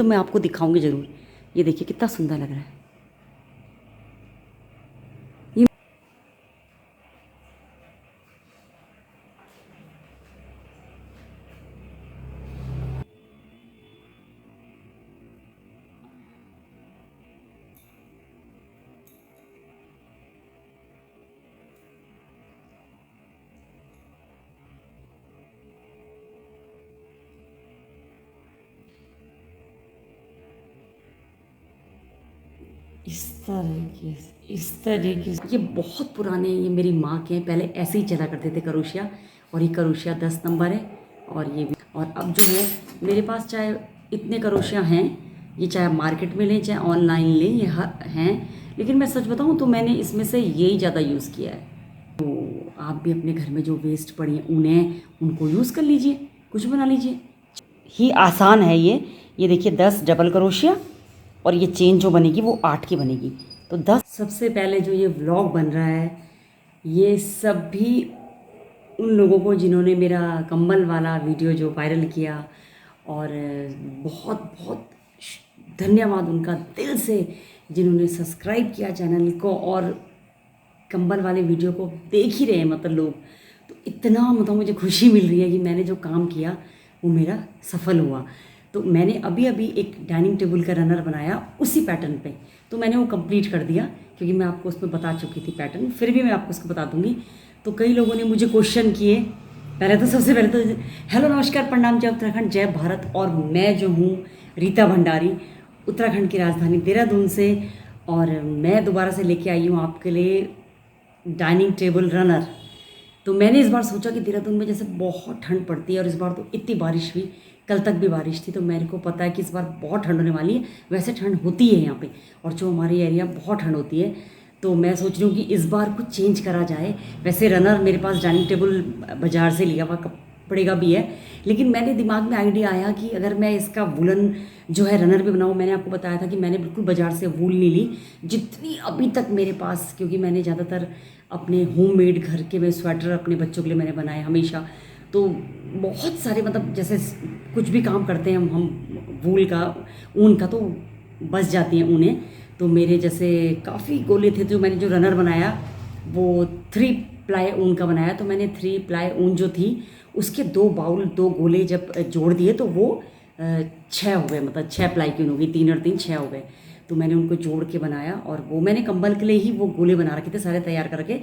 तो मैं आपको दिखाऊंगी ज़रूर। ये देखिए कितना सुंदर लग रहा है। ये इस तरीके से ये बहुत पुराने, ये मेरी माँ के हैं। पहले ऐसे ही चला करते थे करोशिया। और ये करोशिया 10 नंबर है। और ये भी, और अब जो है मेरे पास चाहे इतने करोशिया हैं, ये चाहे मार्केट में लें चाहे ऑनलाइन लें, ये हैं। लेकिन मैं सच बताऊँ तो मैंने इसमें से यही ज़्यादा यूज़ किया है। तो आप भी अपने घर में जो वेस्ट पड़ी हैं उन्हें उनको यूज़ कर लीजिए, कुछ बना लीजिए। ही आसान है ये देखिए 10 डबल करोशिया, और ये चेन जो बनेगी वो 8 की बनेगी। तो 10। सबसे पहले जो ये व्लॉग बन रहा है, ये सब भी उन लोगों को जिन्होंने मेरा कम्बल वाला वीडियो जो वायरल किया, और बहुत बहुत धन्यवाद उनका दिल से, जिन्होंने सब्सक्राइब किया चैनल को और कंबल वाले वीडियो को देख ही रहे हैं मतलब लोग। तो इतना मतलब मुझे खुशी मिल रही है कि मैंने जो काम किया वो मेरा सफल हुआ। तो मैंने अभी अभी एक डाइनिंग टेबल का रनर बनाया उसी पैटर्न पे, तो मैंने वो कंप्लीट कर दिया, क्योंकि मैं आपको उसमें बता चुकी थी पैटर्न। फिर भी मैं आपको उसको बता दूंगी। तो कई लोगों ने मुझे क्वेश्चन किए। सबसे पहले तो हेलो नमस्कार प्रणाम जय उत्तराखंड जय भारत। और मैं जो हूँ रीता भंडारी, उत्तराखंड की राजधानी देहरादून से, और मैं दोबारा से लेके आई हूँ आपके लिए डाइनिंग टेबल रनर। तो मैंने इस बार सोचा कि देहरादून में जैसे बहुत ठंड पड़ती है, और इस बार तो इतनी बारिश हुई, कल तक भी बारिश थी, तो मेरे को पता है कि इस बार बहुत ठंड होने वाली है। वैसे ठंड होती है यहाँ पे, और जो हमारे एरिया बहुत ठंड होती है। तो मैं सोच रही हूँ कि इस बार कुछ चेंज करा जाए। वैसे रनर मेरे पास डाइनिंग टेबल बाज़ार से लिया हुआ कपड़े का भी है, लेकिन मैंने दिमाग में आइडिया आया कि अगर मैं इसका वुलन जो है रनर भी बनाऊँ। मैंने आपको बताया था कि मैंने बिल्कुल बाज़ार से वूल नहीं ली, जितनी अभी तक मेरे पास, क्योंकि मैंने ज़्यादातर अपने होममेड घर के में स्वेटर अपने बच्चों के लिए मैंने बनाए हमेशा। तो बहुत सारे मतलब जैसे कुछ भी काम करते हैं हम वूल का, ऊन का, तो बच जाती हैं ऊनें। तो मेरे जैसे काफ़ी गोले थे, जो मैंने जो रनर बनाया वो 3 प्लाई ऊन का बनाया। तो मैंने 3 प्लाई ऊन जो थी उसके 2 बाउल 2 गोले जब जोड़ दिए तो वो 6 हो गए, मतलब 6 प्लाई की ऊन हो गई, 3 और 3 6 हो गए। तो मैंने उनको जोड़ के बनाया, और वो मैंने कंबल के लिए ही वो गोले बना रखे थे सारे तैयार करके।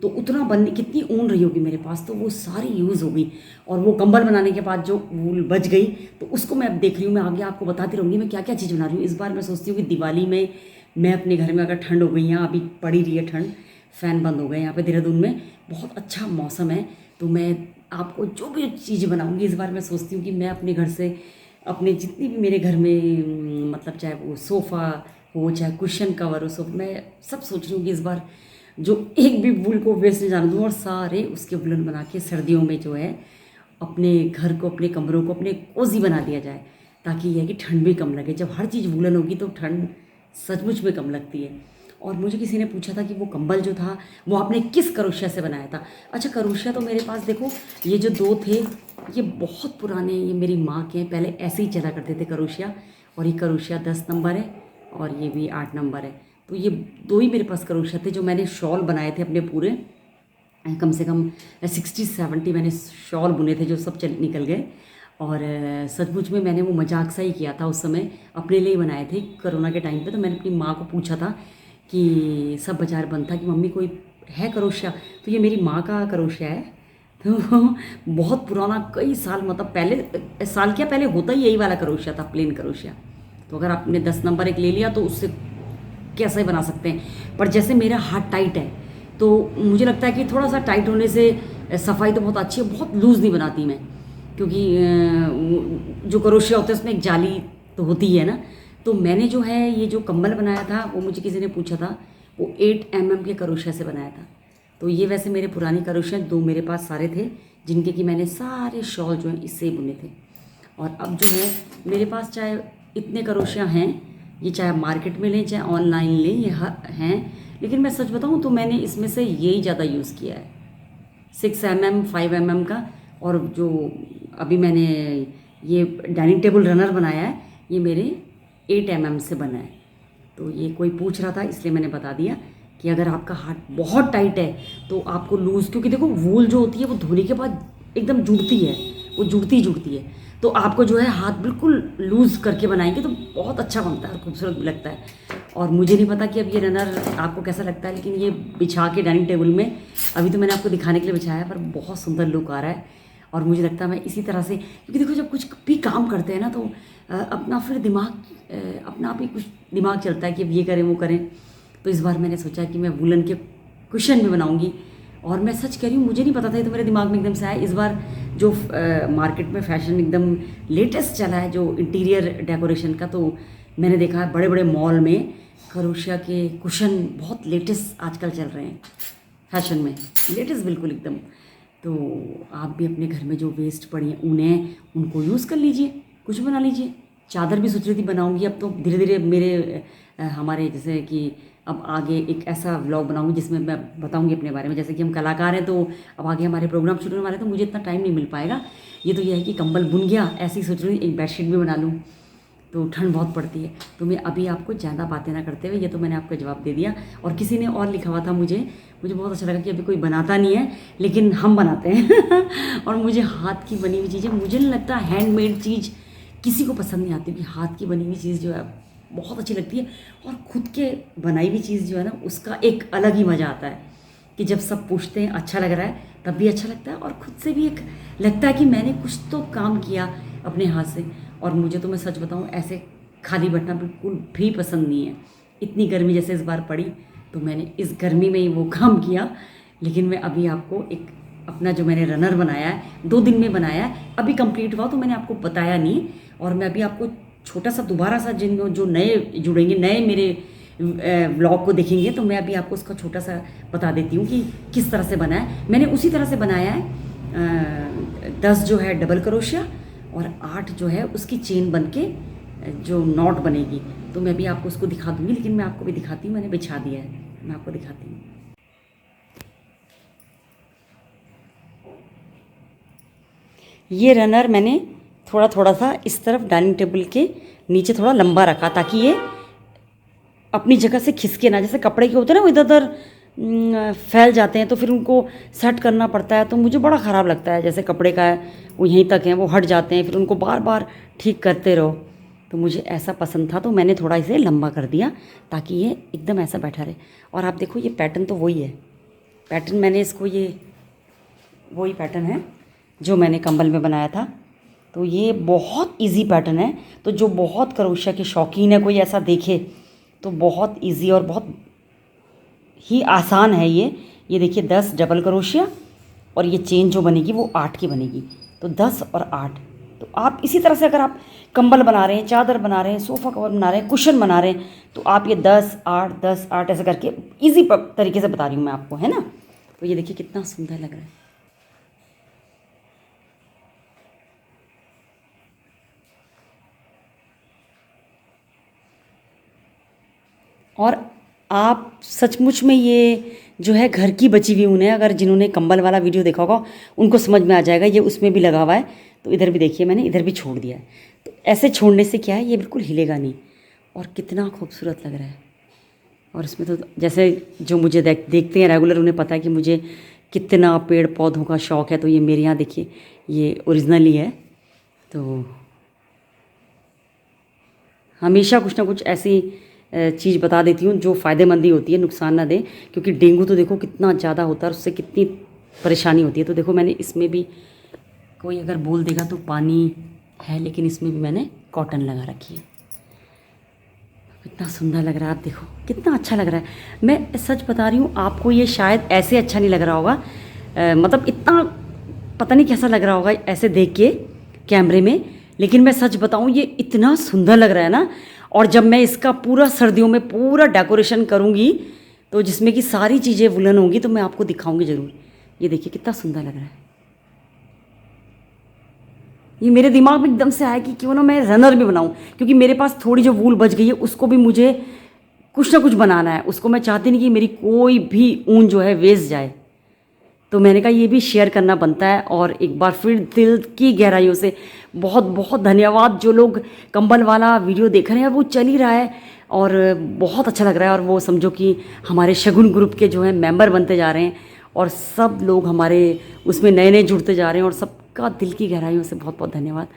तो उतना बनने कितनी ऊन रही होगी मेरे पास, तो वो सारी यूज़ हो गई। और वो कंबल बनाने के बाद जो वूल बच गई, तो उसको मैं अब देख रही हूँ, मैं आगे आपको बताती रहूँगी मैं क्या क्या चीज़ बना रही हूँ। इस बार मैं सोचती हूँ कि दिवाली में मैं अपने घर में, अगर ठंड हो गई, यहाँ अभी पड़ी रही है ठंड, फ़ैन बंद हो गए यहाँ पे देहरादून में, बहुत अच्छा मौसम है। तो मैं आपको जो भी चीज़ बनाऊँगी इस बार, मैं सोचती हूँ कि मैं अपने घर से, अपने जितनी भी मेरे घर में मतलब चाहे वो सोफ़ा हो चाहे कुशन कवर हो, सब मैं सब सोच रही हूँ कि इस बार जो एक भी वूल को वेस्ट नहीं जाने दूँ, और सारे उसके वुलन बना के सर्दियों में जो है अपने घर को, अपने कमरों को अपने कोजी बना दिया जाए, ताकि यह है कि ठंड भी कम लगे। जब हर चीज़ वूलन होगी तो ठंड सचमुच में कम लगती है। और मुझे किसी ने पूछा था कि वो कंबल जो था वो आपने किस करोशिया से बनाया था। अच्छा, करोशिया तो मेरे पास देखो, ये जो 2 थे ये बहुत पुराने, ये मेरी माँ के हैं। पहले ऐसे ही चला करते थे करोशिया। और ये करोशिया 10 नंबर है, और ये भी 8 नंबर है। तो ये 2 ही मेरे पास करोशिया थे, जो मैंने शॉल बनाए थे अपने पूरे, कम से कम 60-70 मैंने शॉल बुने थे, जो सब चल निकल गए। और सचमुच में मैंने वो मजाक सा ही किया था उस समय, अपने लिए ही बनाए थे कोरोना के टाइम पे। तो मैंने अपनी माँ को पूछा था कि सब बाजार बंद था, कि मम्मी कोई है करोशिया, तो ये मेरी माँ का करोशिया है। तो बहुत पुराना, कई साल, मतलब पहले साल क्या पहले होता ही यही वाला करोशिया था, प्लेन करोशिया। तो अगर आपने 10 नंबर एक ले लिया तो उससे कैसे ही बना सकते हैं। पर जैसे मेरा हाथ टाइट है, तो मुझे लगता है कि थोड़ा सा टाइट होने से सफाई तो बहुत अच्छी है, बहुत लूज़ नहीं बनाती मैं, क्योंकि जो करोशिया होता है उसमें एक जाली तो होती है ना। तो मैंने जो है ये जो कंबल बनाया था, वो मुझे किसी ने पूछा था, वो 8 mm के करोशिया से बनाया था। तो ये वैसे मेरे पुरानी करोशिया 2 मेरे पास सारे थे, जिनके कि मैंने सारे शॉल जो हैं इससे ही बुने थे। और अब जो है मेरे पास चाहे इतने करोशिया हैं, ये चाहे मार्केट में लें चाहे ऑनलाइन लें, ये हैं। लेकिन मैं सच बताऊं तो मैंने इसमें से यही ज़्यादा यूज़ किया है, 6 mm 5 mm का। और जो अभी मैंने ये डाइनिंग टेबल रनर बनाया है, ये मेरे 8 mm से बना है। तो ये कोई पूछ रहा था इसलिए मैंने बता दिया कि अगर आपका हाथ बहुत टाइट है तो आपको लूज़, क्योंकि देखो वूल जो होती है वो धोने के बाद एकदम जुड़ती है, वो जुड़ती है, तो आपको जो है हाथ बिल्कुल लूज़ करके बनाएंगे तो बहुत अच्छा बनता है और खूबसूरत भी लगता है। और मुझे नहीं पता कि अब ये रनर आपको कैसा लगता है, लेकिन ये बिछा के डाइनिंग टेबल में अभी तो मैंने आपको दिखाने के लिए बिछाया है, पर बहुत सुंदर लुक आ रहा है। और मुझे लगता है मैं इसी तरह से, क्योंकि देखो जब कुछ भी काम करते हैं ना तो अपना फिर दिमाग अपना आप ही कुछ दिमाग चलता है कि अब ये करें वो करें। तो इस बार मैंने सोचा कि मैं वुलन के कुशन भी बनाऊंगी। और मैं सच कह रही हूँ, मुझे नहीं पता था, ये तो मेरे दिमाग में एकदम से आया। इस बार जो मार्केट में फैशन एकदम लेटेस्ट चला है जो इंटीरियर डेकोरेशन का, तो मैंने देखा है बड़े बड़े मॉल में क्रोशिया के कुशन बहुत लेटेस्ट आजकल चल रहे हैं फैशन में, लेटेस्ट बिल्कुल एकदम। तो आप भी अपने घर में जो वेस्ट पड़ी हैं उन्हें उनको यूज़ कर लीजिए, कुछ बना लीजिए। चादर भी सोच रही थी बनाऊंगी, अब तो धीरे धीरे मेरे हमारे जैसे कि अब आगे एक ऐसा व्लॉग बनाऊंगी जिसमें मैं बताऊंगी अपने बारे में। जैसे कि हम कलाकार हैं तो अब आगे हमारे प्रोग्राम शुरू होने वाले हैं, तो मुझे इतना टाइम नहीं मिल पाएगा। ये तो ये है कि कंबल बुन गया, ऐसे ही सोच रही हूँ एक बेडशीट भी बना लूँ, तो ठंड बहुत पड़ती है। तो मैं अभी आपको ज़्यादा बातें ना करते हुए, ये तो मैंने आपको जवाब दे दिया। और किसी ने और लिखा हुआ था, मुझे बहुत अच्छा लगा कि अभी कोई बनाता नहीं है लेकिन हम बनाते हैं और मुझे हाथ की बनी हुई चीज़ें, मुझे नहीं लगता हैंडमेड चीज़ किसी को पसंद नहीं आती, कि हाथ की बनी हुई चीज़ जो है बहुत अच्छी लगती है। और खुद के बनाई हुई चीज़ जो है ना, उसका एक अलग ही मज़ा आता है कि जब सब पूछते हैं अच्छा लग रहा है तब भी अच्छा लगता है, और खुद से भी एक लगता है कि मैंने कुछ तो काम किया अपने हाथ से। और मुझे तो मैं सच बताऊं, ऐसे खाली बैठना बिल्कुल भी पसंद नहीं है। इतनी गर्मी जैसे इस बार पड़ी तो मैंने इस गर्मी में ही वो काम किया। लेकिन मैं अभी आपको एक अपना जो मैंने रनर बनाया है 2 दिन में बनाया है, अभी कंप्लीट हुआ तो मैंने आपको बताया नहीं। और मैं अभी आपको छोटा सा दोबारा सा जिन जो नए जुड़ेंगे, नए मेरे व्लॉग को देखेंगे, तो मैं अभी आपको उसका छोटा सा बता देती हूँ कि किस तरह से बना है। मैंने उसी तरह से बनाया है। 10 जो है डबल क्रोशिया और 8 जो है उसकी चेन बन के जो नॉट बनेगी, तो मैं भी आपको उसको दिखा दूँगी। लेकिन मैं आपको भी दिखाती हूँ, मैंने बिछा दिया है, मैं आपको दिखाती हूँ। ये रनर मैंने थोड़ा थोड़ा सा इस तरफ डाइनिंग टेबल के नीचे थोड़ा लंबा रखा ताकि ये अपनी जगह से खिसके ना। जैसे कपड़े के होते हैं ना, वो इधर उधर फैल जाते हैं तो फिर उनको सेट करना पड़ता है, तो मुझे बड़ा ख़राब लगता है। जैसे कपड़े का है वो यहीं तक है, वो हट जाते हैं, फिर उनको बार बार ठीक करते रहो। तो मुझे ऐसा पसंद था तो मैंने थोड़ा इसे लंबा कर दिया ताकि ये एकदम ऐसा बैठा रहे। और आप देखो ये पैटर्न तो वही है, पैटर्न मैंने इसको, ये वही पैटर्न है जो मैंने कंबल में बनाया था। तो ये बहुत इजी पैटर्न है, तो जो बहुत क्रोशिया के शौकीन है कोई ऐसा देखे तो बहुत इजी और बहुत ही आसान है ये देखिए 10 डबल क्रोशिया और ये चेन जो बनेगी वो 8 की बनेगी। तो 10 और 8, तो आप इसी तरह से अगर आप कंबल बना रहे हैं, चादर बना रहे हैं, सोफ़ा कवर बना रहे हैं, कुशन बना रहे हैं, तो आप ये 10 8 10 8 ऐसे करके इजी तरीके से बता रही हूँ मैं आपको, है ना। तो ये देखिए कितना सुंदर लग रहा है। और आप सचमुच में ये जो है घर की बची हुई ऊन है, अगर जिन्होंने कंबल वाला वीडियो देखा होगा उनको समझ में आ जाएगा। ये उसमें भी लगा हुआ है, तो इधर भी देखिए मैंने इधर भी छोड़ दिया है। तो ऐसे छोड़ने से क्या है, ये बिल्कुल हिलेगा नहीं और कितना खूबसूरत लग रहा है। और इसमें तो जैसे जो मुझे देखते हैं रेगुलर, उन्हें पता है कि मुझे कितना पेड़ पौधों का शौक़ है। तो ये मेरे यहाँ देखिए ये ओरिजिनली है। तो हमेशा कुछ ना कुछ ऐसी चीज़ बता देती हूँ जो फ़ायदेमंद ही होती है, नुकसान ना दे, क्योंकि डेंगू तो देखो कितना ज़्यादा होता है, उससे कितनी परेशानी होती है। तो देखो मैंने इसमें भी, कोई अगर बोल देगा तो पानी है, लेकिन इसमें भी मैंने कॉटन लगा रखी है। कितना सुंदर लग रहा है, आप देखो कितना अच्छा लग रहा है। मैं सच बता रही हूँ आपको, ये शायद ऐसे अच्छा नहीं लग रहा होगा, मतलब इतना पता नहीं कैसा लग रहा होगा ऐसे देख के कैमरे में, लेकिन मैं सच बताऊँ ये इतना सुंदर लग रहा है ना। और जब मैं इसका पूरा सर्दियों में पूरा डेकोरेशन करूँगी तो जिसमें कि सारी चीज़ें वुलन होंगी, तो मैं आपको दिखाऊंगी ज़रूर। ये देखिए कितना सुंदर लग रहा है। ये मेरे दिमाग में एकदम से आया कि क्यों ना मैं रनर भी बनाऊं, क्योंकि मेरे पास थोड़ी जो वूल बच गई है उसको भी मुझे कुछ ना कुछ बनाना है। उसको मैं चाहती नहीं कि मेरी कोई भी ऊन जो है वेस्ट जाए। तो मैंने कहा ये भी शेयर करना बनता है। और एक बार फिर दिल की गहराइयों से बहुत बहुत धन्यवाद। जो लोग कंबल वाला वीडियो देख रहे हैं वो चल ही रहा है और बहुत अच्छा लग रहा है। और वो समझो कि हमारे शगुन ग्रुप के जो है मेंबर बनते जा रहे हैं और सब लोग हमारे उसमें नए नए जुड़ते जा रहे हैं और सबका दिल की गहराइयों से बहुत बहुत धन्यवाद।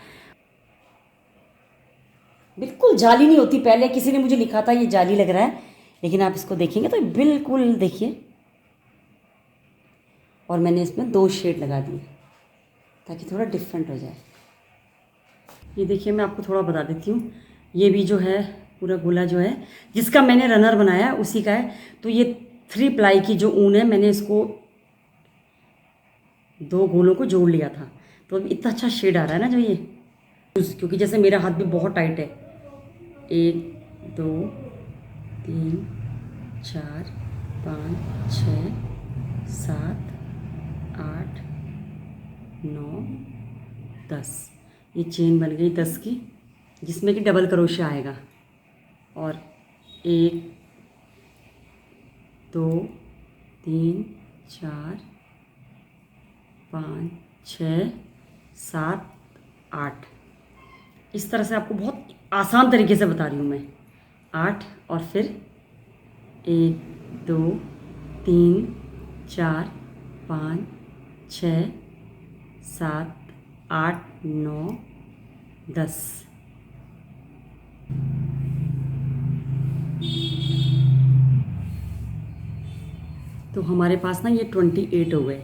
बिल्कुल जाली नहीं होती। पहले किसी ने मुझे लिखा था ये जाली लग रहा है, लेकिन आप इसको देखेंगे तो बिल्कुल देखिए। और मैंने इसमें 2 शेड लगा दिए ताकि थोड़ा डिफरेंट हो जाए। ये देखिए मैं आपको थोड़ा बता देती हूँ। ये भी जो है पूरा गोला जो है जिसका मैंने रनर बनाया है उसी का है। तो ये 3 प्लाई की जो ऊन है मैंने इसको 2 गोलों को जोड़ लिया था। तो अभी इतना अच्छा शेड आ रहा है ना जो ये, क्योंकि जैसे मेरा हाथ भी बहुत टाइट है। 1 2 3 4 5 6 7 8 9 10। ये चेन बन गई 10 की, जिसमें कि डबल क्रोशिया आएगा। और 1 2 3 4 5 6 7 8। इस तरह से आपको बहुत आसान तरीके से बता रही हूँ मैं। 8 और फिर 1 2 3 4 5 6 7 8 9 10। तो हमारे पास ना ये 28 हो गए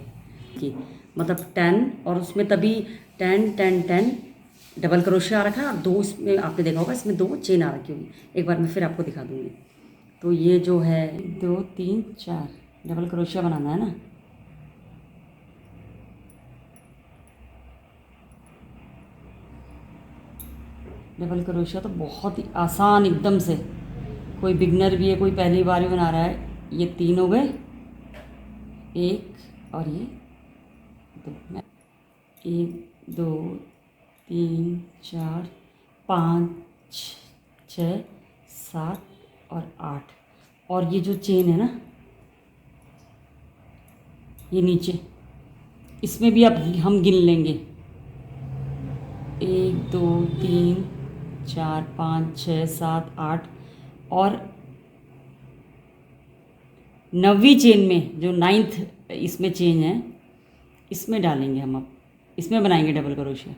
कि मतलब 10, और उसमें तभी 10 10 10 डबल क्रोशिया आ रखा है और 2 इसमें आपने देखा होगा इसमें 2 चेन आ रखी होगी। एक बार मैं फिर आपको दिखा दूँगी। तो ये जो है 2 3 4 डबल क्रोशिया बनाना है ना। डबल क्रोशिया तो बहुत ही आसान एकदम से, कोई बिगनर भी है, कोई पहली बार भी बना रहा है। ये 3 हो गए, 1 और ये 2। 1 2 3 4 5 6 7 और 8। और ये जो चेन है ना ये नीचे, इसमें भी अब हम गिन लेंगे। 1 2 3 4 5 6 7 8। और 9वीं चेन में जो 9th इसमें चेन है इसमें डालेंगे हम। अब इसमें बनाएंगे डबल क्रोशिया।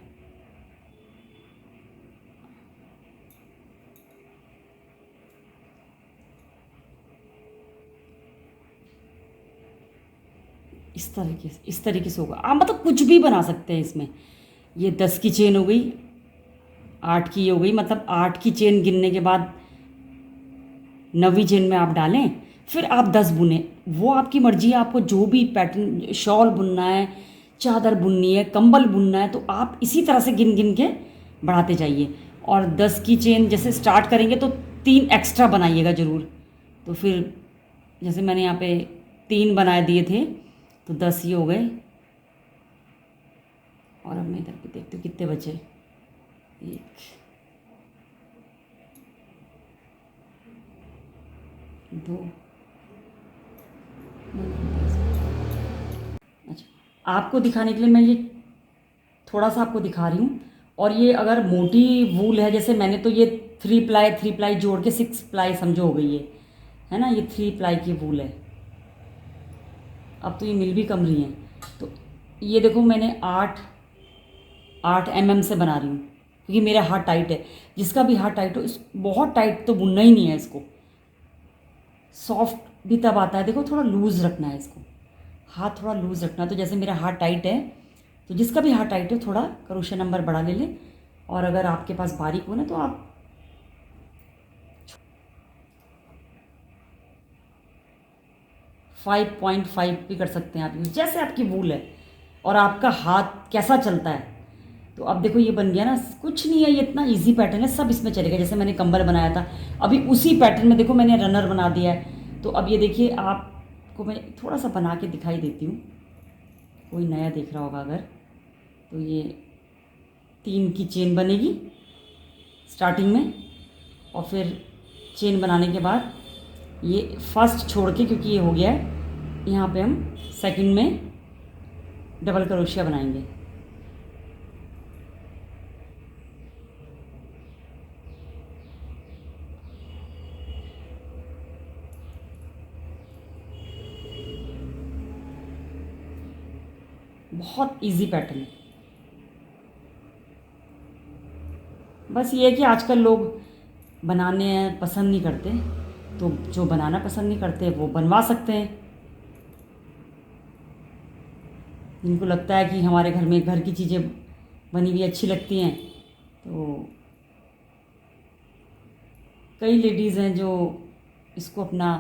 इस तरीके से होगा। आप मतलब कुछ भी बना सकते हैं इसमें। ये 10 की चेन हो गई, 8 की हो गई, मतलब 8 की चेन गिनने के बाद 9वीं चेन में आप डालें, फिर आप 10 बुने। वो आपकी मर्जी है, आपको जो भी पैटर्न, शॉल बुनना है, चादर बुननी है, कंबल बुनना है, तो आप इसी तरह से गिन गिन के बढ़ाते जाइए। और 10 की चेन जैसे स्टार्ट करेंगे तो 3 एक्स्ट्रा बनाइएगा ज़रूर। तो फिर जैसे मैंने यहाँ पे 3 बना दिए थे तो 10 ही हो गए। और अब मैं इधर पे देखती हूँ कितने बचे। 1 2। अच्छा, आपको दिखाने के लिए मैं ये थोड़ा सा आपको दिखा रही हूँ। और ये अगर मोटी वूल है जैसे मैंने, तो ये 3 प्लाई जोड़ के 6 प्लाई समझो हो गई है ना। ये 3 प्लाई की वूल है। अब तो ये मिल भी कम रही हैं। तो ये देखो मैंने 8 mm से बना रही हूँ, क्योंकि मेरा हाथ टाइट है। जिसका भी हाथ टाइट हो, इस बहुत टाइट तो बुनना ही नहीं है इसको। सॉफ्ट भी तब आता है, देखो थोड़ा लूज़ रखना है इसको, हाथ थोड़ा लूज़ रखना है। तो जैसे मेरा हाथ टाइट है, तो जिसका भी हाथ टाइट है थोड़ा क्रोशिया नंबर बढ़ा ले लें। और अगर आपके पास बारीक हो ना तो आप 5.5 भी कर सकते हैं आप, जैसे आपकी वूल है और आपका हाथ कैसा चलता है। तो अब देखो ये बन गया ना, कुछ नहीं है, ये इतना इजी पैटर्न है, सब इसमें चलेगा। जैसे मैंने कंबल बनाया था, अभी उसी पैटर्न में देखो मैंने रनर बना दिया है। तो अब ये देखिए, आपको मैं थोड़ा सा बना के दिखाई देती हूँ, कोई नया देख रहा होगा अगर। तो ये 3 की चेन बनेगी स्टार्टिंग में, और फिर चेन बनाने के बाद ये फर्स्ट छोड़ के, क्योंकि ये हो गया है, यहाँ पे हम सेकंड में डबल क्रोशिया बनाएंगे। बहुत इजी पैटर्न है। बस ये है कि आजकल लोग बनाने पसंद नहीं करते, तो जो बनाना पसंद नहीं करते वो बनवा सकते हैं। जिनको लगता है कि हमारे घर में घर की चीज़ें बनी हुई अच्छी लगती हैं, तो कई लेडीज़ हैं जो इसको अपना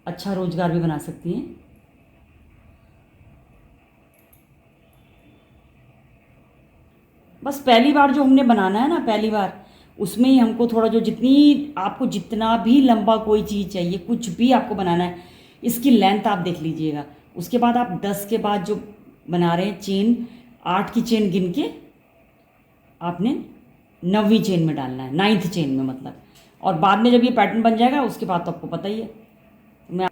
अच्छा रोज़गार भी बना सकती हैं। बस पहली बार जो हमने बनाना है ना, पहली बार उसमें ही हमको थोड़ा जो आपको जितना भी लंबा कोई चीज़ चाहिए, कुछ भी आपको बनाना है, इसकी लेंथ आप देख लीजिएगा। उसके बाद आप 10 के बाद जो बना रहे हैं चेन, 8 की चेन गिन के आपने 9वीं चेन में डालना है, 9th चेन में मतलब। और बाद में जब ये पैटर्न बन जाएगा उसके बाद तो आपको पता ही है। तो मैं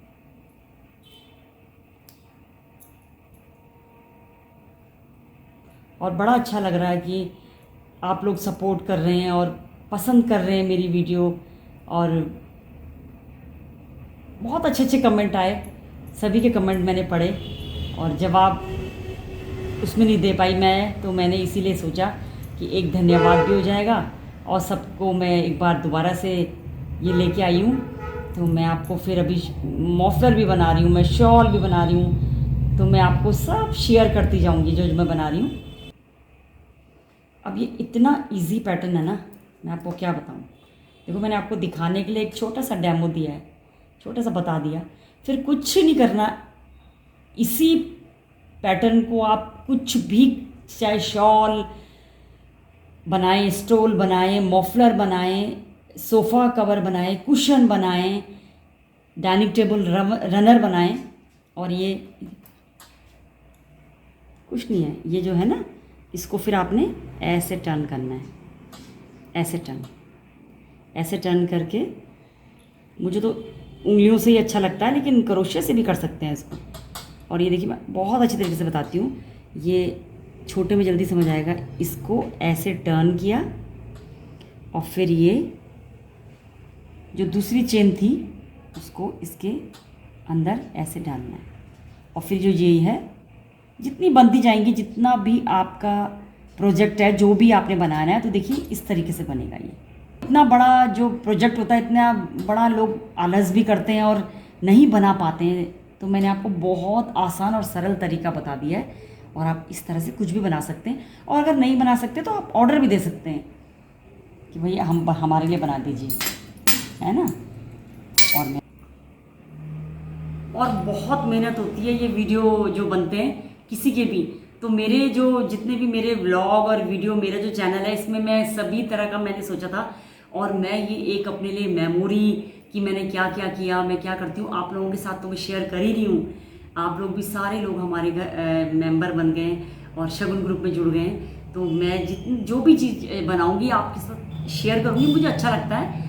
और बड़ा अच्छा लग रहा है कि आप लोग सपोर्ट कर रहे हैं और पसंद कर रहे हैं मेरी वीडियो, और बहुत अच्छे अच्छे कमेंट आए, सभी के कमेंट मैंने पढ़े और जवाब उसमें नहीं दे पाई मैं, तो मैंने इसीलिए सोचा कि एक धन्यवाद भी हो जाएगा और सबको मैं एक बार दोबारा से ये लेके आई हूँ। तो मैं आपको फिर अभी मफलर भी बना रही हूँ, मैं शॉल भी बना रही हूँ, तो मैं आपको सब शेयर करती जाऊँगी जो मैं बना रही हूँ। अब ये इतना इजी पैटर्न है ना, मैं आपको क्या बताऊँ। देखो, मैंने आपको दिखाने के लिए एक छोटा सा डेमो दिया है, छोटा सा बता दिया, फिर कुछ नहीं करना। इसी पैटर्न को आप कुछ भी, चाहे शॉल बनाएं, स्टोल बनाएं, मफलर बनाएं, सोफ़ा कवर बनाएं, कुशन बनाएं, डाइनिंग टेबल रनर बनाएं। और ये कुछ नहीं है, ये जो है ना, इसको फिर आपने ऐसे टर्न करना है, ऐसे टर्न करके। मुझे तो उंगलियों से ही अच्छा लगता है, लेकिन क्रोशिया से भी कर सकते हैं इसको। और ये देखिए, मैं बहुत अच्छी तरीके से बताती हूँ, ये छोटे में जल्दी समझ आएगा। इसको ऐसे टर्न किया और फिर ये जो दूसरी चेन थी उसको इसके अंदर ऐसे डालना है, और फिर जो ये है, जितनी बनती जाएंगी, जितना भी आपका प्रोजेक्ट है, जो भी आपने बनाना है, तो देखिए इस तरीके से बनेगा। ये इतना बड़ा जो प्रोजेक्ट होता है, इतना बड़ा लोग आलस भी करते हैं और नहीं बना पाते हैं, तो मैंने आपको बहुत आसान और सरल तरीका बता दिया है। और आप इस तरह से कुछ भी बना सकते हैं, और अगर नहीं बना सकते तो आप ऑर्डर भी दे सकते हैं कि भैया हमारे लिए बना दीजिए, है ना। और बहुत मेहनत होती है ये वीडियो जो बनते हैं किसी के भी। तो मेरे जो जितने भी मेरे व्लॉग और वीडियो, मेरा जो चैनल है, इसमें मैं सभी तरह का मैंने सोचा था, और मैं ये एक अपने लिए मेमोरी कि मैंने क्या क्या किया, मैं क्या करती हूँ, आप लोगों के साथ तो मैं शेयर कर ही रही हूँ। आप लोग भी, सारे लोग हमारे घर मेंबर बन गए और शगुन ग्रुप में जुड़ गए। तो मैं जो भी चीज़ बनाऊँगी आपके साथ शेयर करूँगी, मुझे अच्छा लगता है।